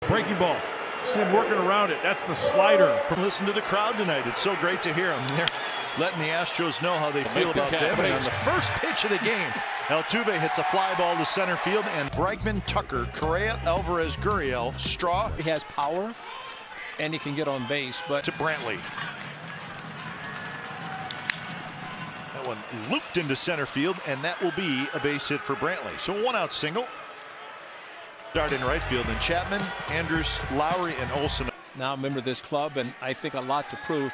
Breaking ball. See him working around it. That's the slider. Listen to the crowd tonight. It's so great to hear them. They're letting the Astros know how they feel about them. And on the first pitch of the game, Altuve hits a fly ball to center field, and Bregman, Tucker, Correa, Alvarez, Gurriel, Straw. He has power, and he can get on base, but to Brantley. That one looped into center field, and that will be a base hit for Brantley. So 1-out single. Start in right field, and Chapman, Andrus, Lowry, and Olson. Now a member of this club, and I think a lot to prove.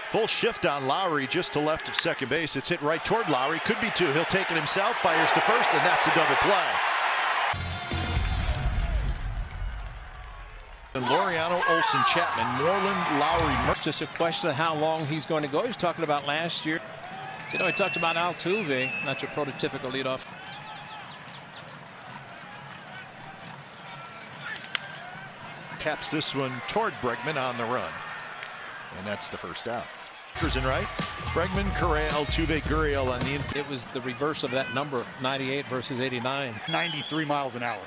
Full shift on Lowry just to left of second base. It's hit right toward Lowry. Could be two. He'll take it himself. Fires to first, and that's a double play. And Laureano, Olson, Chapman, Moreland, Lowry. Just a question of how long he's going to go. He's talking about last year. You know, he talked about Altuve, not your prototypical leadoff. Taps this one toward Bregman on the run. And that's the first out. In right. Bregman, Correa, Altuve, Gurriel on the infield. It was the reverse of that number, 98 versus 89. 93 miles an hour.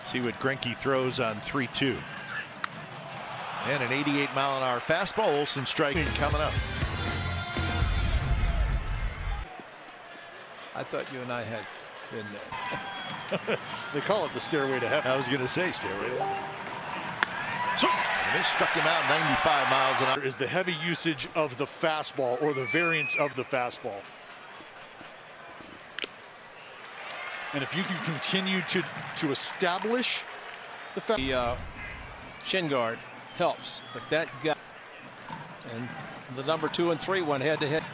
See what Greinke throws on 3-2. And an 88-mile-an-hour fastball. Olson striking coming up. I thought you and I had been there. They call it the stairway to heaven. I was going to say stairway to heaven. So, and they struck him out 95 miles an hour. Is the heavy usage of the fastball, or the variance of the fastball. And if you can continue to establish the shin guard helps, but that guy and the number 2 and 3 went head to head.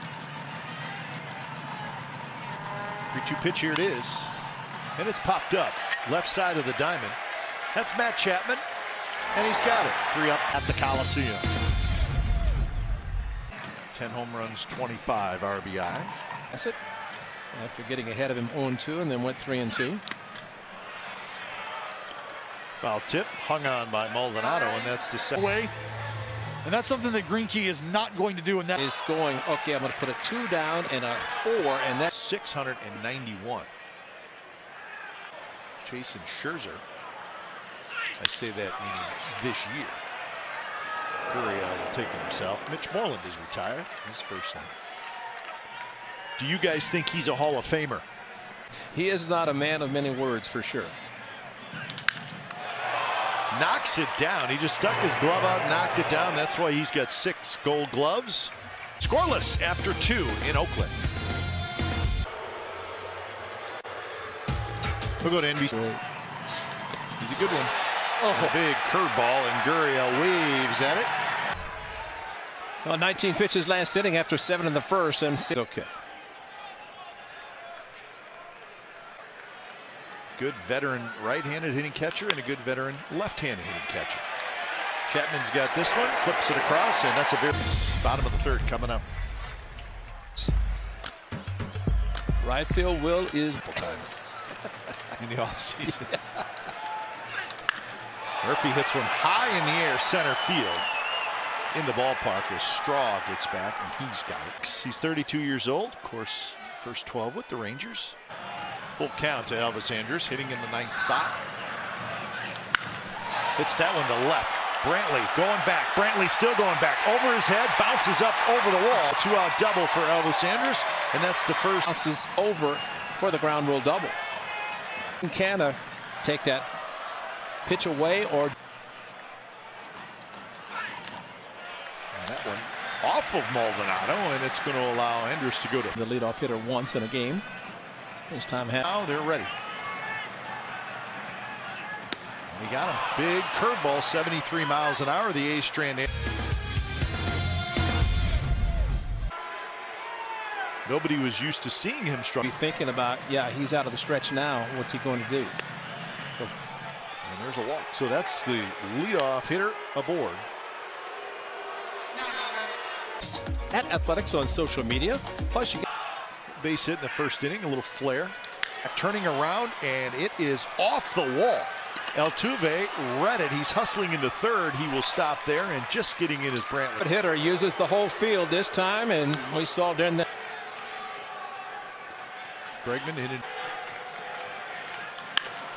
3-2 pitch, here it is, and it's popped up left side of the diamond. That's Matt Chapman, and he's got it. 3 up at the Coliseum. 10 home runs, 25 RBIs. That's it. After getting ahead of him 0-2 and then went 3-2. Foul tip hung on by Maldonado, and that's the second way. And that's something that Greinke is not going to do. And that is going, okay, I'm going to put a 2 down and a 4, and that's 691. Jason Scherzer. I say that meaning this year. Gurriel will take it himself. Mitch Moreland is retired. His first time. Do you guys think he's a Hall of Famer? He is not a man of many words, for sure. Knocks it down. He just stuck his glove out and knocked it down. That's why he's got 6 gold gloves. Scoreless after 2 in Oakland. We'll go to NBC. He's a good one. Oh, a big curveball, and Gurriel waves at it. Well, 19 pitches last inning after 7 in the first, and 6. Okay. Good veteran right-handed hitting catcher and a good veteran left-handed hitting catcher. Chapman's got this one, flips it across, and that's a very bottom of the third coming up. Right field will is in the offseason. Murphy hits one high in the air, center field. In the ballpark as Straw gets back, and he's got it. He's 32 years old. Of course, first 12 with the Rangers. Full count to Elvis Andrus, hitting in the 9th spot. Hits that one to left. Brantley going back. Brantley still going back. Over his head, bounces up over the wall. 2-out double for Elvis Andrus, and that's the first. Bounces over for the ground rule double. Can take that pitch away, or and that one off of Maldonado, and it's going to allow Andrus to go to the leadoff hitter once in a game. This time now they're ready. And he got him. Big curveball, 73 miles an hour. The A's strand. Nobody was used to seeing him struggle. Be thinking about, yeah, he's out of the stretch now. What's he going to do? And there's a walk. So that's the leadoff hitter aboard. At Athletics on social media. Plus, you get base hit in the first inning, a little flare. Turning around, and it is off the wall. Altuve read it. He's hustling into third. He will stop there, and just getting in his Brantley. Hitter uses the whole field this time, and we saw during the Bregman hit it.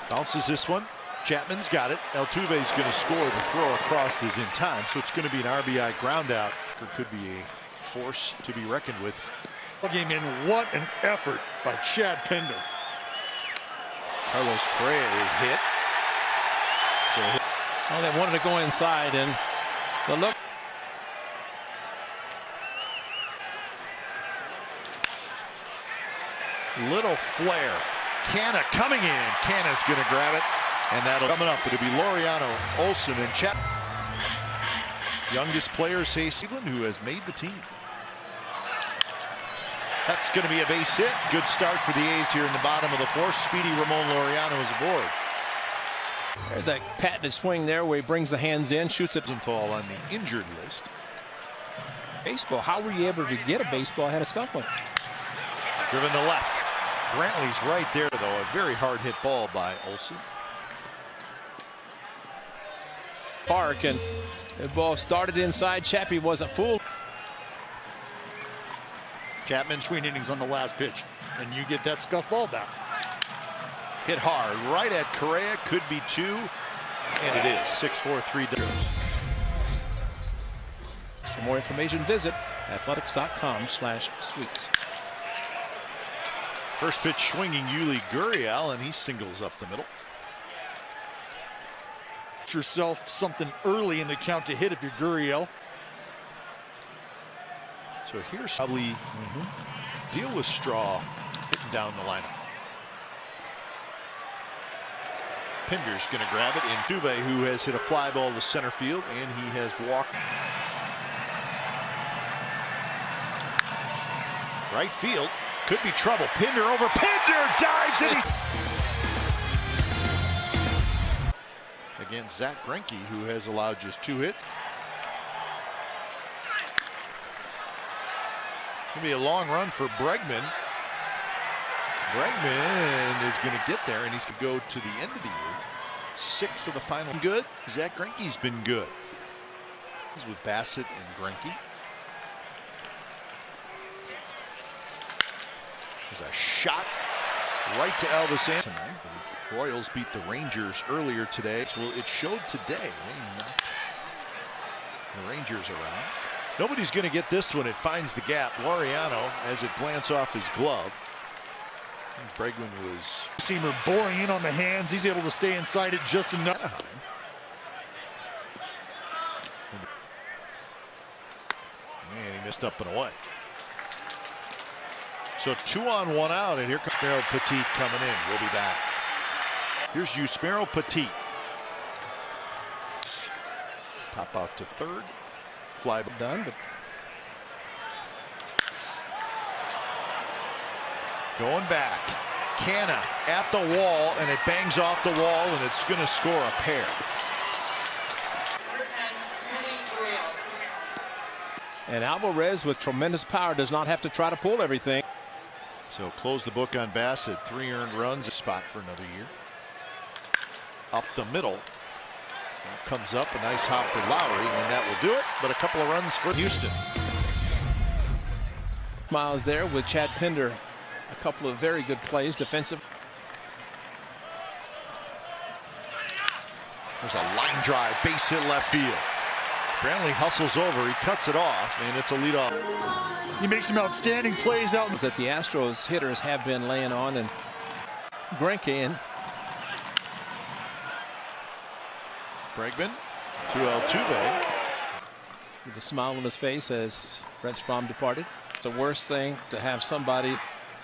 Bounces this one. Chapman's got it. Altuve's going to score. The throw across is in time, so it's going to be an RBI ground out. Or could be a force to be reckoned with. Game in. What an effort by Chad Pinder. Carlos Correa is hit. Oh, they wanted to go inside, and the look. Little flare. Canna coming in. Canna's going to grab it, and that'll coming up. It'll be Laureano, Olson, and Chapman. Youngest player, say Cleveland, who has made the team. That's going to be a base hit. Good start for the A's here in the bottom of the fourth. Speedy Ramon Laureano is aboard. There's that patented swing there where he brings the hands in, shoots it. Doesn't fall on the injured list. Baseball, how were you able to get a baseball had a scuffle? Driven to left. Brantley's right there, though. A very hard hit ball by Olson. Park, and the ball started inside. Chappie wasn't fooled. Chapman between innings on the last pitch, and you get that scuff ball back. Hit hard right at Correa. Could be two, and it is 6-4-3. For more information, visit athletics.com/suites. First pitch swinging Yuli Gurriel, and he singles up the middle. Get yourself something early in the count to hit if you're Gurriel. So here's probably deal with Straw hitting down the lineup. Pinder's going to grab it. And Tuve, who has hit a fly ball to center field, and he has walked right field. Could be trouble. Pinder over. Pinder dives and against Zach Greinke, who has allowed just 2 hits. Gonna be a long run for Bregman. Bregman is going to get there, and he's going to go to the end of the year. 6 of the final. Good. Zach Greinke's been good. He's with Bassett and Greinke. There's a shot right to Elvis Andrus. The Royals beat the Rangers earlier today. So it showed today. They knocked the Rangers around. Nobody's going to get this one. It finds the gap. Laureano, as it glance off his glove. Bregman was seamer boring in on the hands. He's able to stay inside it just enough. Man, he missed up and away. So 2 on 1 out, and here comes Yusmeiro Petit coming in. We'll be back. Here's Yusmeiro Petit. Pop out to third. Fly done, but going back. Canna at the wall, and it bangs off the wall, and it's going to score a pair. And Alvarez, with tremendous power, does not have to try to pull everything. So close the book on Bassett. 3 earned runs, a spot for another year. Up the middle. Comes up, a nice hop for Lowry, and that will do it. But a couple of runs for Houston. Miles there with Chad Pinder. A couple of very good plays, defensive. There's a line drive, base hit left field. Brantley hustles over, he cuts it off, and it's a leadoff. He makes some outstanding plays out. That the Astros hitters have been laying on, and Greinke in. Bregman to Altuve. With a smile on his face as Brent Strom departed. It's the worst thing to have somebody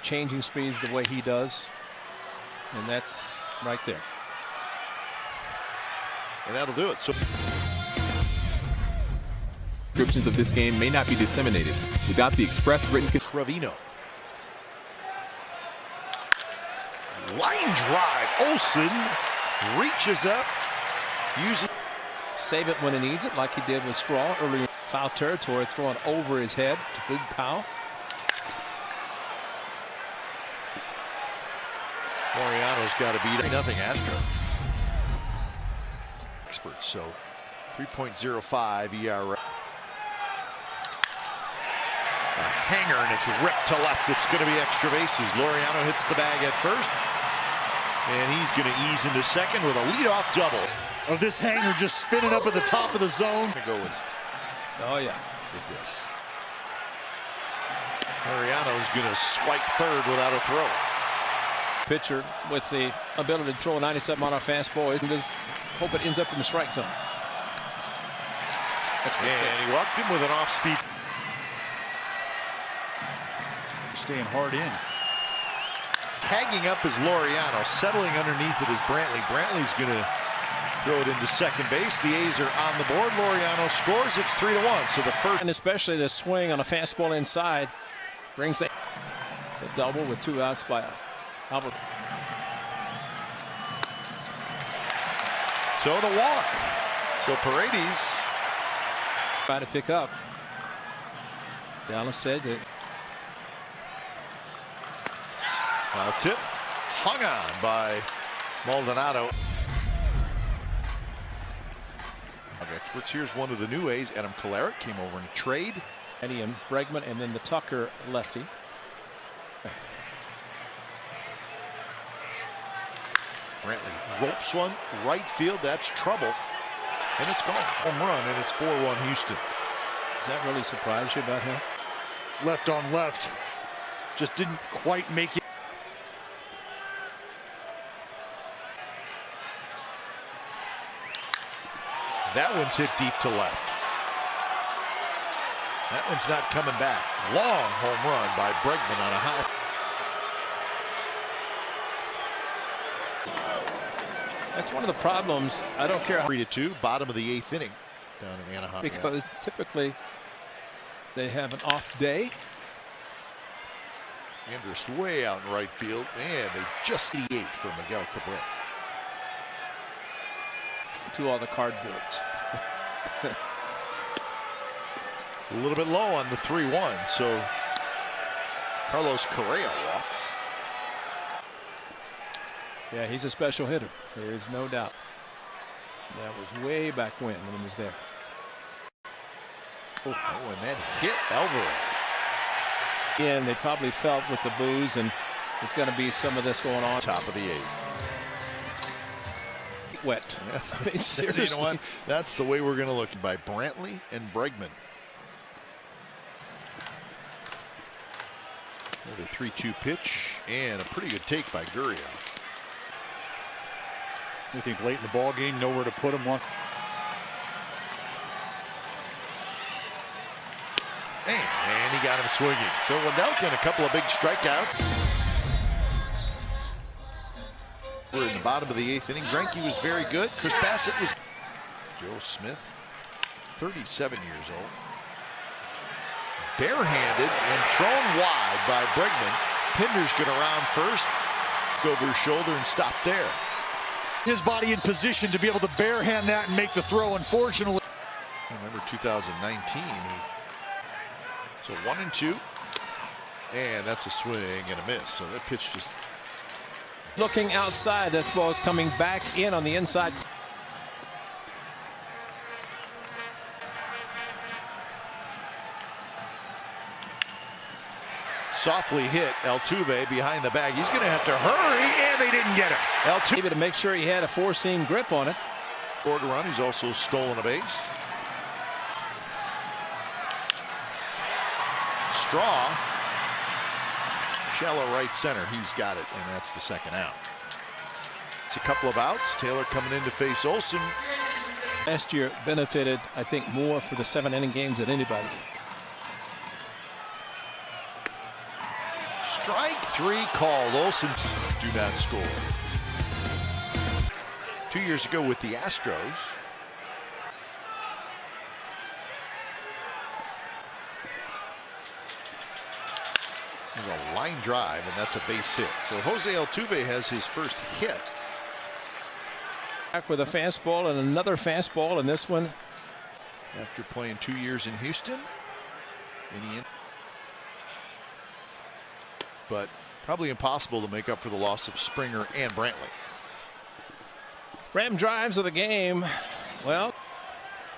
changing speeds the way he does. And that's right there. And that'll do it. So descriptions of this game may not be disseminated without the express written. Trevino. Line drive. Olson reaches up. Uses. Save it when he needs it, like he did with Straw early in foul territory, throwing over his head to Big Powell. Laureano's got to beat 0-0 Astros. Experts, so 3.05 ERA. A hanger, and it's ripped to left. It's going to be extra bases. Laureano hits the bag at first. And he's going to ease into second with a leadoff double. Of this hanger just spinning up at the top of the zone. Go with Oh, yeah. this. Mariano's going to swipe third without a throw. Pitcher with the ability to throw a 97-mile fastball. He just hope it ends up in the strike zone. That's good. And he walked him with an off-speed. Staying hard in. Tagging up is Laureano. Settling underneath it is Brantley. Brantley's going to throw it into second base. The A's are on the board. Laureano scores. It's 3-1. So the first. And especially the swing on a fastball inside brings the double with 2 outs by Albert. So the walk. So Paredes Try to pick up. Dallas said that. Now tip hung on by Maldonado. Experts. Here's one of the new A's. Adam Kolarek came over in a trade. Eddie and Bregman, and then the Tucker lefty. Brantley ropes one right field. That's trouble. And it's gone. Home run, and it's 4-1 Houston. Does that really surprise you about him? Left on left. Just didn't quite make it. That one's hit deep to left. That one's not coming back. Long home run by Bregman on a high. That's one of the problems. I don't care. 3-2, bottom of the 8th inning down in Anaheim. Because typically they have an off day. Andrus way out in right field, and they just 88 for Miguel Cabrera. To all the cardboards. A little bit low on the 3-1, so Carlos Correa walks. Yeah, he's a special hitter. There is no doubt. That was way back when he was there. Oh, and that hit Alvarez. And they probably felt with the booze, and it's going to be some of this going on. Top of the 8th. Wet. Yeah. I mean, seriously. You know what? That's the way we're going to look by Brantley and Bregman. The 3-2 pitch and a pretty good take by Gurriel. You think late in the ball game, nowhere to put him. And he got him swinging. So Wendelken, a couple of big strikeouts. We're in the bottom of the 8th inning. Greinke was very good. Chris Bassett was. Joe Smith, 37 years old. Barehanded and thrown wide by Bregman. Pinder's going to round first. Go over his shoulder and stop there. His body in position to be able to barehand that and make the throw. Unfortunately. I remember 2019. So 1-2. And that's a swing and a miss. So that pitch just. Looking outside, that ball is coming back in on the inside. Softly hit Altuve behind the bag. He's going to have to hurry, and they didn't get him. Altuve Maybe to make sure he had a four-seam grip on it. scored a run. He's also stolen a base. Straw. Shallow right center. He's got it, and that's the second out. It's a couple of outs. Taylor coming in to face Olsen. Last year benefited, I think, more for the 7-inning games than anybody. Strike 3 called. Olsen do not score. 2 years ago with the Astros. There's a line drive, and that's a base hit. So Jose Altuve has his first hit. Back with a fastball and another fastball, and this one. After playing 2 years in Houston. But probably impossible to make up for the loss of Springer and Brantley. Ram drives of the game. Well,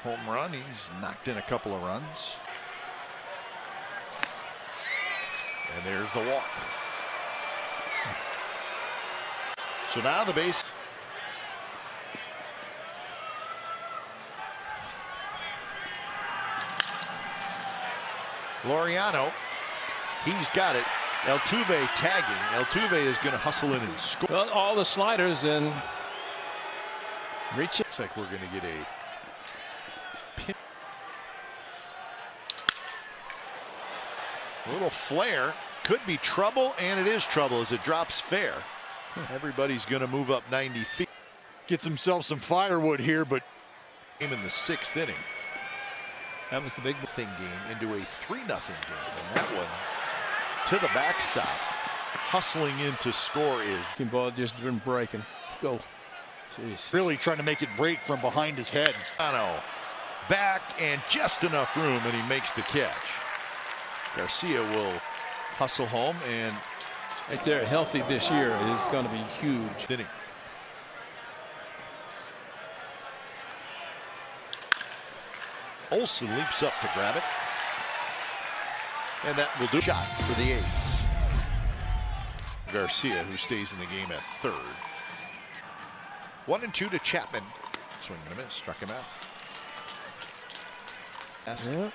Home run. He's knocked in a couple of runs. And there's the walk. So now the base. Laureano, he's got it. Altuve tagging. Altuve is going to hustle in and score. Well, all the sliders and reach it. Looks like we're going to get a pin. A little flare. Could be trouble, and it is trouble as it drops fair. Everybody's going to move up 90 feet. Gets himself some firewood here, but In the 6th inning. That was the big Thing game into a 3-0 game. And that one to the backstop. Hustling in to score is. ball just been breaking. Go. Jeez. really trying to make it break from behind his head. Laureano back and just enough room, and he makes the catch. Garcia will hustle home and Right there, healthy this year is going to be huge. inning. Olsen leaps up to grab it. And that will do. Shot for the A's. Garcia, who stays in the game at third. 1-2 to Chapman. Swing and a miss. Struck him out. Yeah.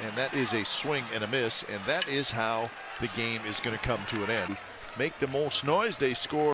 And that is a swing and a miss. And that is how the game is going to come to an end. Make the most noise. They score.